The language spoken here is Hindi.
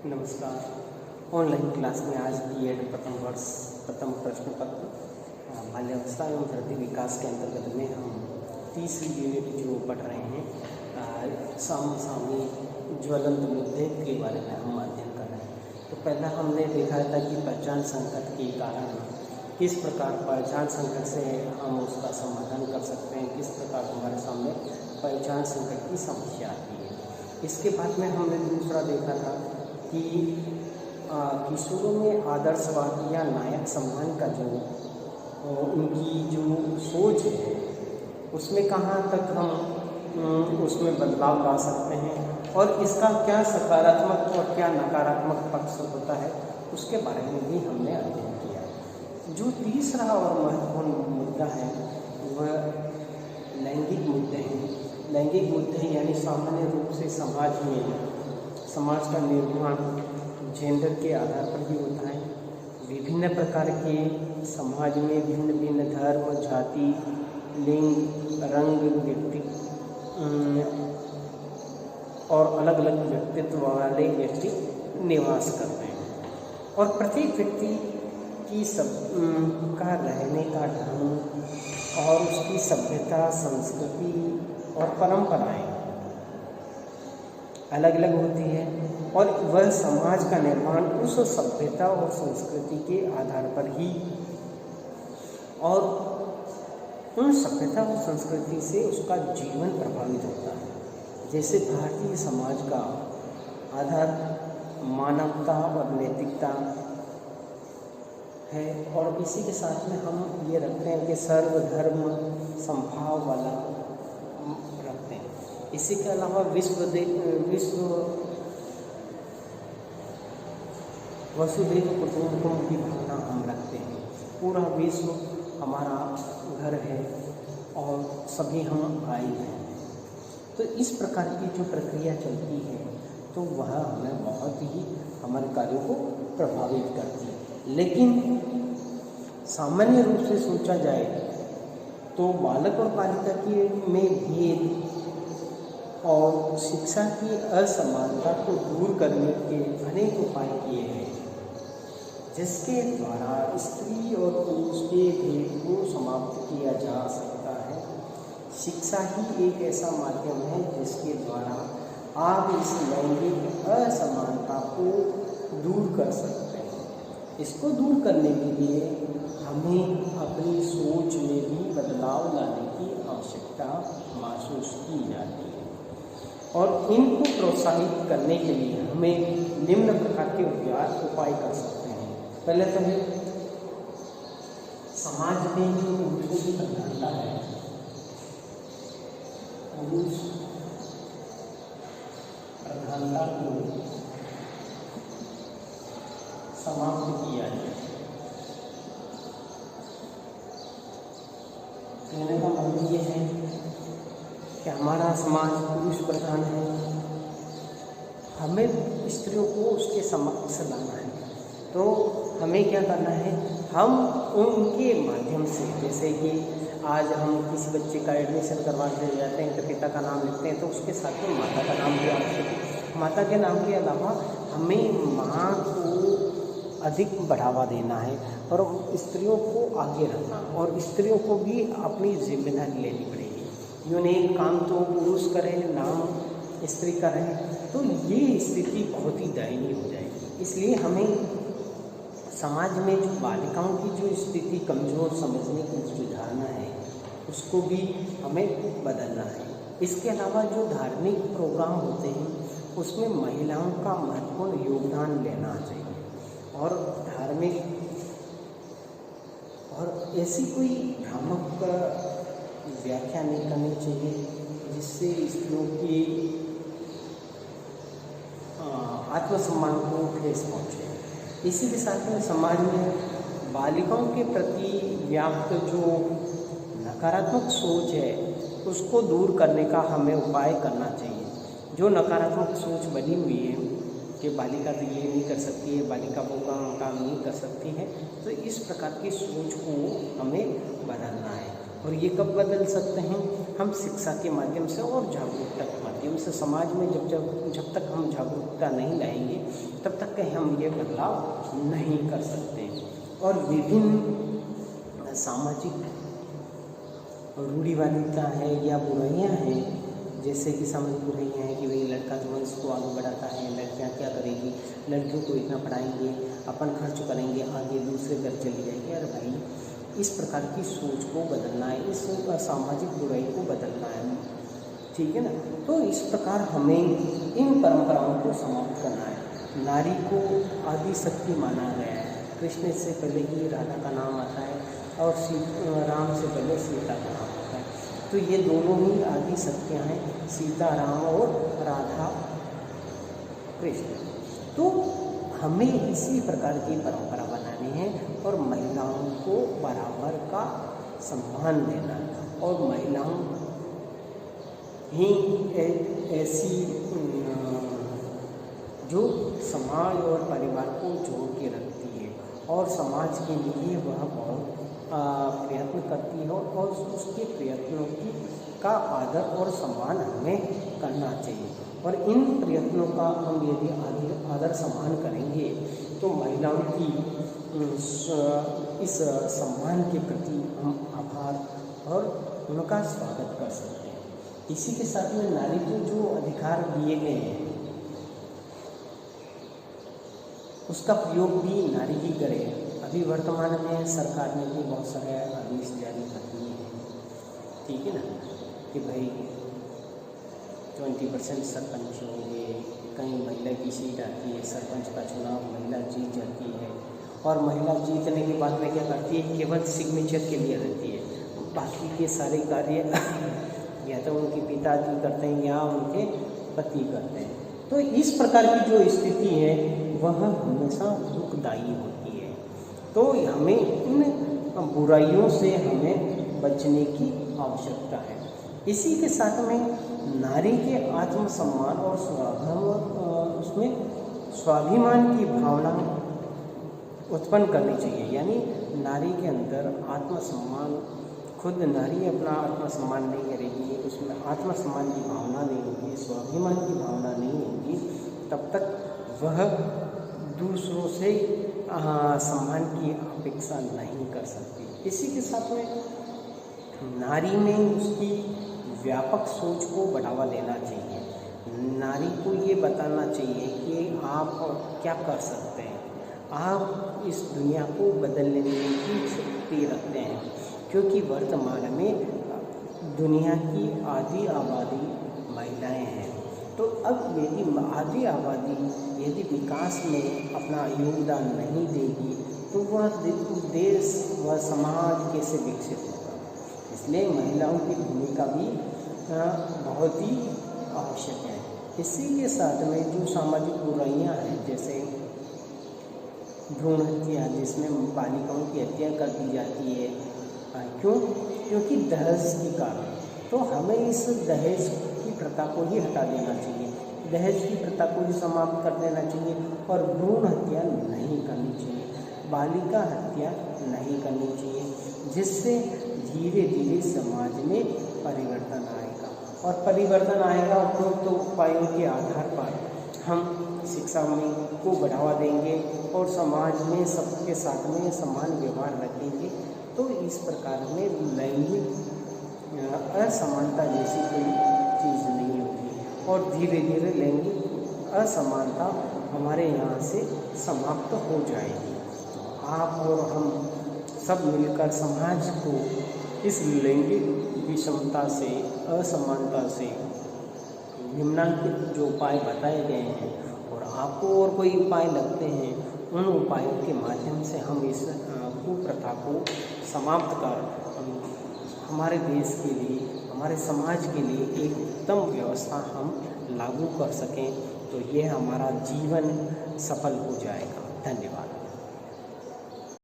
नमस्कार। ऑनलाइन क्लास में आज बीएड प्रथम वर्ष प्रथम प्रश्न पत्र बाल्यावस्था एवं वृद्धि विकास के अंतर्गत में हम तीसरी यूनिट जो पढ़ रहे हैं समसामयिक ज्वलंत मुद्दे के बारे में हम अध्ययन कर रहे हैं। तो पहला हमने देखा था कि पहचान संकट के कारण किस प्रकार पहचान संकट से हम उसका समाधान कर सकते हैं, किस प्रकार हमारे सामने पहचान संकट की समस्या आती है। इसके बाद में हमने दूसरा देखा था कि किशोरों में आदर्शवाद या नायक सम्मान का जो उनकी जो सोच है उसमें कहाँ तक हम उसमें बदलाव ला सकते हैं और इसका क्या सकारात्मक और क्या नकारात्मक पक्ष होता है उसके बारे में भी हमने अध्ययन किया। जो तीसरा और महत्वपूर्ण मुद्दा है वह लैंगिक मुद्दे हैं। लैंगिक मुद्दे यानी सामान्य रूप से समाज का निर्माण जेंडर के आधार पर ही होता है। विभिन्न प्रकार के समाज में भिन्न भिन्न धर्म, जाति, लिंग, रंग, व्यक्ति और अलग अलग व्यक्तित्व वाले व्यक्ति निवास करते हैं और प्रत्येक व्यक्ति की का रहने का ढंग और उसकी सभ्यता, संस्कृति और परंपराएं अलग अलग होती है और वह समाज का निर्माण उस सभ्यता और संस्कृति के आधार पर ही और उन सभ्यता और संस्कृति से उसका जीवन प्रभावित होता है। जैसे भारतीय समाज का आधार मानवता और नैतिकता है और इसी के साथ में हम ये रखते हैं कि सर्वधर्म समभाव वाला रखते हैं। इसी के अलावा विश्व वसुधैव कुटुंबकम की भावना हम रखते हैं। पूरा विश्व हमारा घर है और सभी हम भाई हैं। तो इस प्रकार की जो प्रक्रिया चलती है तो वह हमें बहुत ही हमारे कार्यों को प्रभावित करती है। लेकिन सामान्य रूप से सोचा जाए तो बालक और बालिका के में भेद और शिक्षा की असमानता को दूर करने के अनेक उपाय किए हैं, जिसके द्वारा स्त्री और पुरुष के भेद को समाप्त किया जा सकता है। शिक्षा ही एक ऐसा माध्यम है जिसके द्वारा आप इस लैंगिक असमानता को दूर कर सकते हैं। इसको दूर करने के लिए हमें अपनी सोच में भी बदलाव लाने की आवश्यकता महसूस की जाती है और इनको प्रोत्साहित करने के लिए हमें निम्न प्रकार के उपाय कर सकते हैं। पहले तो है समाज में जो पुरुषों की प्रधानता है, पुरुष प्रधानता को समाप्त किया जाए। कहने का मतलब ये है कि हमारा समाज पुरुष प्रधान है, हमें स्त्रियों को उसके समक्ष लाना है। तो हमें क्या करना है, हम उनके माध्यम से, जैसे कि आज हम किसी बच्चे का एडमिशन करवाने जाते हैं तो पिता का नाम लिखते हैं तो उसके साथ में माता का नाम भी आवश्यक है। माता के नाम के अलावा हमें माँ को अधिक बढ़ावा देना है और स्त्रियों को आगे रखना और स्त्रियों को भी अपनी जिम्मेदारी लेनी पड़ेगी। यूँ नहीं काम तो पुरुष करे, नाम स्त्री का रहे, तो ये स्थिति बहुत ही दयनीय हो जाएगी। इसलिए हमें समाज में जो बालिकाओं की जो स्थिति कमज़ोर समझने की जो धारणा है उसको भी हमें बदलना है। इसके अलावा जो धार्मिक प्रोग्राम होते हैं उसमें महिलाओं का महत्वपूर्ण योगदान लेना चाहिए और धार्मिक और ऐसी कोई भ्रामक व्याख्या नहीं करनी चाहिए जिससे स्त्रियों की आत्मसम्मान को ठेस पहुँचे। इसी के साथ में समाज में बालिकाओं के प्रति व्याप्त जो नकारात्मक सोच है उसको दूर करने का हमें उपाय करना चाहिए। जो नकारात्मक सोच बनी हुई है कि बालिका तो ये नहीं कर सकती है, बालिका वो काम नहीं कर सकती है, तो इस प्रकार की सोच को हमें बदलना है। और ये कब बदल सकते हैं? हम शिक्षा के माध्यम से और जागरूकता के माध्यम से। समाज में जब तक हम जागरूकता नहीं लाएंगे तब तक हम ये बदलाव नहीं कर सकते। और विभिन्न सामाजिक रूढ़िवादिता है या बुराइयां हैं, जैसे कि सामाजिक बुराइयां हैं कि भाई लड़का जो है इसको आगे बढ़ाता है, लड़कियां क्या करेगी, लड़कियों को इतना पढ़ाएंगे, अपन खर्च करेंगे, आगे दूसरे घर चली जाएगी। अरे भाई, इस प्रकार की सोच को बदलना है, इस सामाजिक बुराई को बदलना है, ठीक है ना। तो इस प्रकार हमें इन परंपराओं को समाप्त करना है। नारी को आदि शक्ति माना गया है। कृष्ण से पहले ही राधा का नाम आता है और राम से पहले सीता का नाम आता है। तो ये दोनों ही आदि शक्तियाँ हैं, सीता राम और राधा कृष्ण। तो हमें इसी प्रकार की परंपरा बनानी है और महिलाओं को बराबर का सम्मान देना है। और महिलाओं ही ऐसी जो समाज और परिवार को जोड़ के रखती है और समाज के लिए वह बहुत प्रयत्न करती है और उसके प्रयत्नों का आदर और सम्मान हमें करना चाहिए। और इन प्रयत्नों का हम यदि आदर सम्मान करेंगे तो महिलाओं की इस सम्मान के प्रति हम आभार और उनका स्वागत कर सकते हैं। इसी के साथ में नारी को जो अधिकार दिए गए हैं उसका प्रयोग भी नारी ही करे। अभी वर्तमान में सरकार ने भी बहुत सारे आदेश जारी कर दिए हैं, ठीक है ना, कि भाई 20% सरपंच होंगे, कहीं महिला की सीट आती है, सरपंच का चुनाव महिला जीत जाती है और महिला जीतने के बाद में क्या करती है, केवल सिग्नेचर के लिए रहती है, बाकी के सारे कार्य या तो उनके पिताजी करते हैं या उनके पति करते हैं। तो इस प्रकार की जो स्थिति है वह हमेशा दुखदायी होती है। तो हमें इन बुराइयों से हमें बचने की आवश्यकता है। इसी के साथ में नारी के आत्मसम्मान और उसमें स्वाभिमान की भावना उत्पन्न करनी चाहिए। यानी नारी के अंदर आत्मसम्मान, खुद नारी अपना आत्मसम्मान नहीं करेगी, उसमें आत्मसम्मान की भावना नहीं होगी, स्वाभिमान की भावना नहीं होगी, तब तक वह दूसरों से सम्मान की अपेक्षा नहीं कर सकती। इसी के साथ में नारी में उसकी व्यापक सोच को बढ़ावा देना चाहिए। नारी को ये बताना चाहिए कि आप क्या कर सकते हैं, आप इस दुनिया को बदलने की शक्ति रखते हैं, क्योंकि वर्तमान में दुनिया की आधी आबादी महिलाएं हैं। तो अब यदि आधी आबादी यदि विकास में अपना योगदान नहीं देगी तो वह देश व समाज कैसे विकसित होगा। इसलिए महिलाओं की भूमिका भी बहुत ही आवश्यक है। इसी के साथ में जो सामाजिक बुराइयां हैं, जैसे भ्रूण हत्या, जिसमें बालिकाओं की हत्या कर दी जाती है, क्यों? क्योंकि दहेज के कारण। तो हमें इस दहेज की प्रथा को ही हटा देना चाहिए, दहेज की प्रथा को ही समाप्त कर देना चाहिए और भ्रूण हत्या नहीं करनी चाहिए, बालिका हत्या नहीं करनी चाहिए, जिससे धीरे धीरे समाज में परिवर्तन आएगा। और परिवर्तन आएगा उपयुक्त उपायों के आधार पर हम शिक्षा में को बढ़ावा देंगे और समाज में सबके साथ में समान व्यवहार रखेंगे। तो इस प्रकार में लैंगिक असमानता जैसी कोई चीज़ नहीं होगी और धीरे धीरे लैंगिक असमानता हमारे यहाँ से समाप्त हो जाएगी। आप और हम सब मिलकर समाज को इस लैंगिक विषमता से, असमानता से निम्नलिखित जो उपाय बताए गए हैं और आपको और कोई उपाय लगते हैं, उन उपायों के माध्यम से हम इस कुप्रथा को समाप्त कर हमारे देश के लिए, हमारे समाज के लिए एक उत्तम व्यवस्था हम लागू कर सकें, तो यह हमारा जीवन सफल हो जाएगा। धन्यवाद।